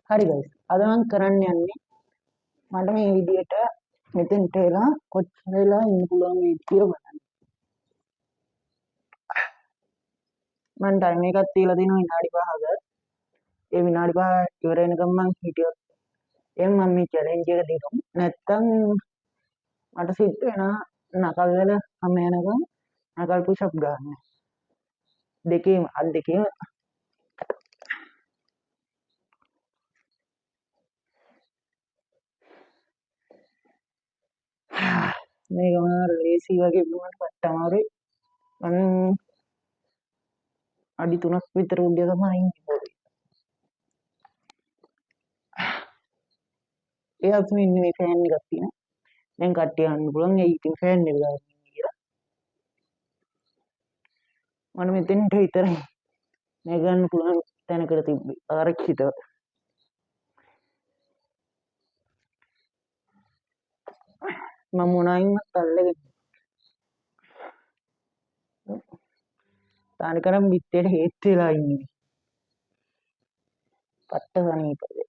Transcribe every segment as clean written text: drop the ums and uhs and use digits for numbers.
හරි ගයිස්. අද මම කරන්න යන්නේ මට මේ විදියට මෙතෙන්ට එලා කොච්චර වෙලා ඉන්න පුළුවන් වේද කියලා බලන්න. මම ටයිම් එකක් තියලා දිනවා විනාඩි 5ක. ඒ විනාඩි 5 ඉවර වෙනකම් මම හිටියොත් එහෙනම් මම මේ චැලෙන්ජ් එක දිනුම්. නැත්තම් මට සිද්ධ වෙනවා නකල් වල හැම යනකම් නකල් පුෂප් ගන්න. දෙකේම අත් දෙකේම මේක මොනවාර ලේසි වගේ වුණාට පට්ට අමාරුයි. මම අඩි 3ක් විතර උඩ තමයි ඉන්නේ. ඒ අතම ඉන්නේ මේ ෆෑන් එකක් තියෙන. දැන් කට්ටිය අහන්න පුළුවන් ඒ ඉතින් ෆෑන් එක ගාව ඉන්නේ කියලා. මම මෙතෙන්ට විතරයි මේ ගන්න පුළුවන් තැනකට තිබ්බේ ආරක්ෂිතව. මම මොනයින්වත් අල්ලගෙන තානිකරම් බිත්තේට හේත් වෙලා ඉන්නේ. පට්ට සනීපද.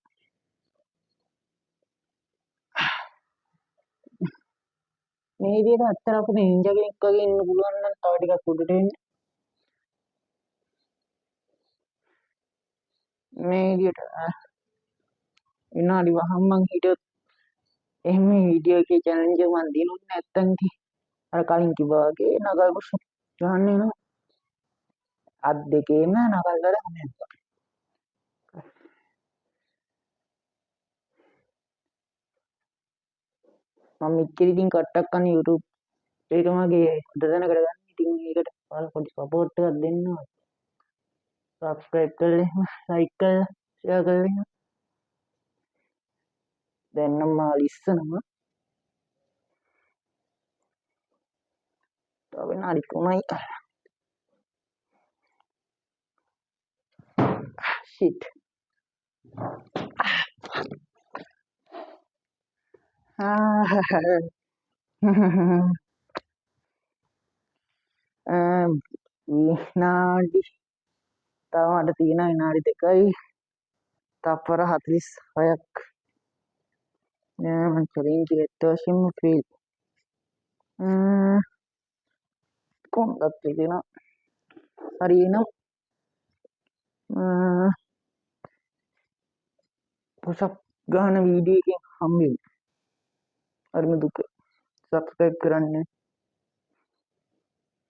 මේ විදිහට අත්තර අපිට නින්ජා කෙනෙක් වගේ ඉන්න පුළුවන් නම් තව ටිකක් උඩට එන්න. මේ විදිහට විනාඩි වහම මං හිටියොත් එහෙම වීඩියෝ එකේ චැලෙන්ජ් එක මන් දිනුත් නැත්තම් අර කලින් කිව්වා වගේ නගල් පුෂප් ගන්න වෙනවා. අත් දෙකේම නගල් වල හැමෙන්න. මම මෙච්චර ඉතින් කට්ටක් කරන YouTube ඒක මගේ හොඳ දැනකට ගන්න. ඉතින් මේකට ඔයාලා පොඩි සපෝට් එකක් දෙන්න ඕනේ. subscribe කරලා like කරලා share කරලා දැන් නම් මම ලිස්සනවා. තව විනාඩි 3යි. shit. විනාඩි තව මට තියෙන විනාඩි 2යි තප්පර 46ක් මම චැලෙන්ජ් එකට වශයෙන්ම ෆේල් කොහොමද කියනවා හරියනම් පුෂප් ගන්න වීඩියෝ එකෙන් හම්බෙන්නේ හරිම දුක. සබ්ස්ක්‍රයිබ් කරන්න